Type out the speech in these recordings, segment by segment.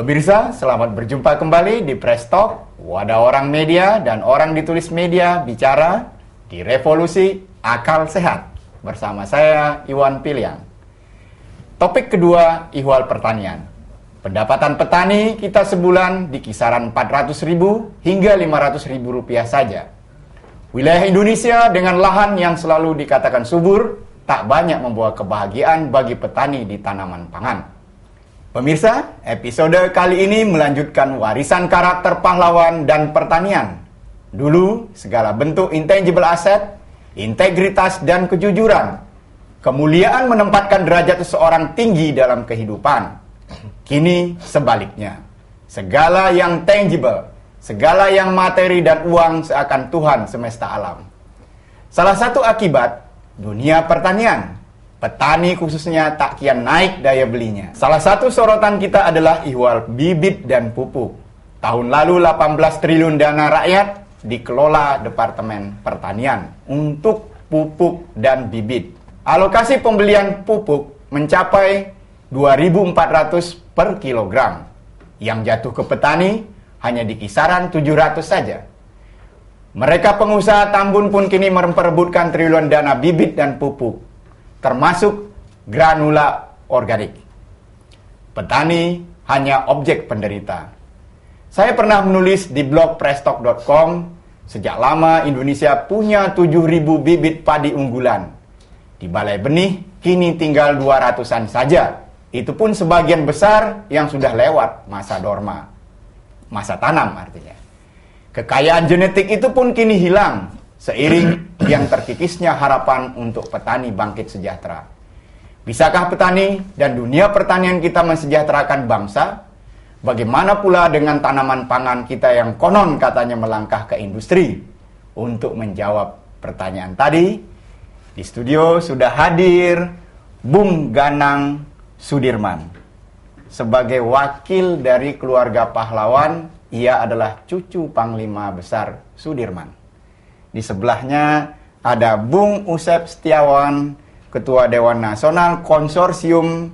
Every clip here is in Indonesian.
Pemirsa, selamat berjumpa kembali di Press Talk, wadah orang media dan orang ditulis media bicara di Revolusi Akal Sehat. Bersama saya, Iwan Piliang. Topik kedua, ihwal pertanian. Pendapatan petani kita sebulan di kisaran 400.000 hingga 500.000 rupiah saja. Wilayah Indonesia dengan lahan yang selalu dikatakan subur, tak banyak membawa kebahagiaan bagi petani di tanaman pangan. Pemirsa, episode kali ini melanjutkan warisan karakter pahlawan dan pertanian. Dulu, segala bentuk intangible asset, integritas dan kejujuran, kemuliaan menempatkan derajat seseorang tinggi dalam kehidupan. Kini sebaliknya, segala yang tangible, segala yang materi dan uang seakan Tuhan semesta alam. Salah satu akibat dunia pertanian, petani khususnya tak kian naik daya belinya. Salah satu sorotan kita adalah ihwal bibit dan pupuk. Tahun lalu 18 triliun dana rakyat dikelola Departemen Pertanian untuk pupuk dan bibit. Alokasi pembelian pupuk mencapai 2.400 per kilogram. Yang jatuh ke petani hanya di kisaran 700 saja. Mereka pengusaha tambun pun kini memperebutkan triliunan dana bibit dan pupuk, termasuk granula organik. Petani hanya objek penderita. Saya pernah menulis di blog presstalk.com, sejak lama Indonesia punya 7.000 bibit padi unggulan. Di balai benih kini tinggal 200-an saja. Itu pun sebagian besar yang sudah lewat masa dorma. Masa tanam artinya. Kekayaan genetik itu pun kini hilang seiring yang terkikisnya harapan untuk petani bangkit sejahtera. Bisakah petani dan dunia pertanian kita mensejahterakan bangsa? Bagaimana pula dengan tanaman pangan kita yang konon katanya melangkah ke industri? Untuk menjawab pertanyaan tadi, di studio sudah hadir Bung Ganang Sudirman. Sebagai wakil dari keluarga pahlawan, ia adalah cucu Panglima Besar Sudirman. Di sebelahnya ada Bung Usep Setiawan, Ketua Dewan Nasional Konsorsium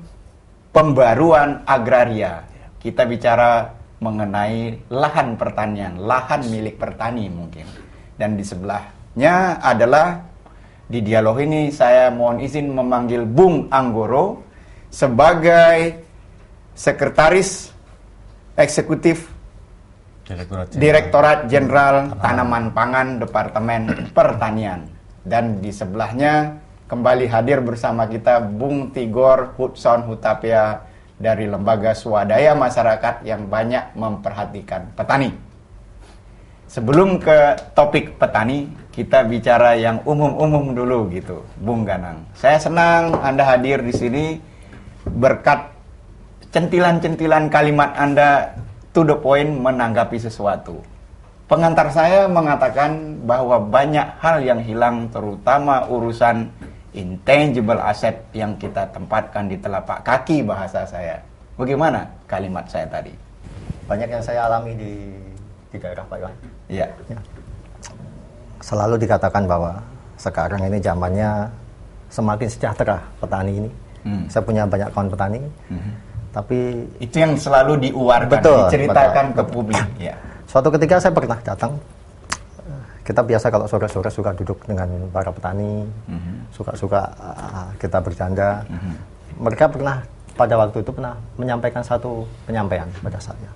Pembaruan Agraria. Kita bicara mengenai lahan pertanian, lahan milik petani mungkin. Dan di sebelahnya adalah, di dialog ini saya mohon izin memanggil Bung Anggoro sebagai Sekretaris Eksekutif Direktorat Jenderal Tanaman Pangan Departemen Pertanian. Dan di sebelahnya kembali hadir bersama kita Bung Tigor Hudson Hutapea dari Lembaga Swadaya Masyarakat yang banyak memperhatikan petani. Sebelum ke topik petani, kita bicara yang umum-umum dulu gitu, Bung Ganang. Saya senang Anda hadir di sini berkat centilan-centilan kalimat Anda to the point menanggapi sesuatu. Pengantar saya mengatakan bahwa banyak hal yang hilang, terutama urusan intangible asset yang kita tempatkan di telapak kaki bahasa saya. Bagaimana kalimat saya tadi? Banyak yang saya alami di daerah Pak Iwan. Iya. Ya. Selalu dikatakan bahwa sekarang ini zamannya semakin sejahtera petani ini. Saya punya banyak kawan petani. Tapi itu yang selalu diuarkan, diceritakan ke publik. Ya. Suatu ketika saya pernah datang. Kita biasa kalau sore-sore suka duduk dengan para petani, suka-suka kita bercanda. Mereka pernah pada waktu itu pernah menyampaikan satu penyampaian pada saya.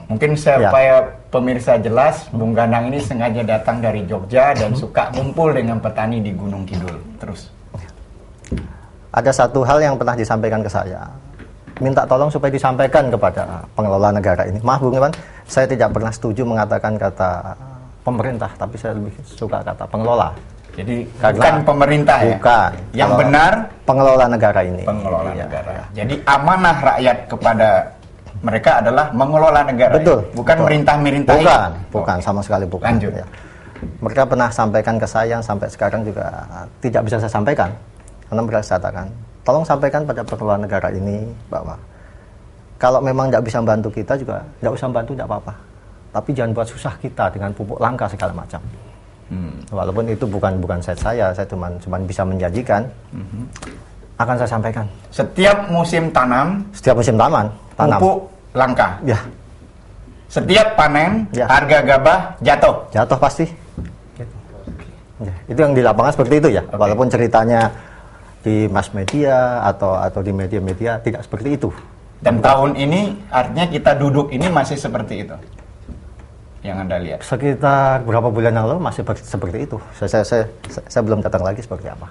Mungkin supaya pemirsa jelas, Bung Ganang ini sengaja datang dari Jogja dan suka ngumpul dengan petani di Gunung Kidul. Terus. Ada satu hal yang pernah disampaikan ke saya. Minta tolong supaya disampaikan kepada pengelola negara ini. Maaf Bung Iwan, saya tidak pernah setuju mengatakan kata pemerintah, tapi saya lebih suka kata pengelola. Jadi bukan pemerintah ya? Bukan. Yang benar pengelola negara ini. Pengelola negara. Jadi amanah rakyat kepada mereka adalah mengelola negara. Betul. Ya? Bukan merintah-merintah. Bukan, sama sekali bukan. Lanjut. Ya. Mereka pernah sampaikan ke saya, sampai sekarang juga tidak bisa saya sampaikan. Karena mereka katakan, tolong sampaikan pada pengelola negara ini bahwa kalau memang tidak bisa membantu kita juga, tidak usah membantu, tidak apa-apa. Tapi jangan buat susah kita dengan pupuk langka segala macam. Walaupun itu bukan set saya cuma bisa menjanjikan. Akan saya sampaikan. Setiap musim tanam, pupuk langka. Ya, Setiap panen, Ya. harga gabah jatuh. jatuh pasti. Ya, itu yang di lapangan seperti itu ya. Oke. Walaupun ceritanya di mass media atau di media-media tidak seperti itu. Dan tahun ini artinya kita duduk ini masih seperti itu. Yang Anda lihat. Sekitar berapa bulan yang lalu masih seperti itu. Saya belum datang lagi seperti apa.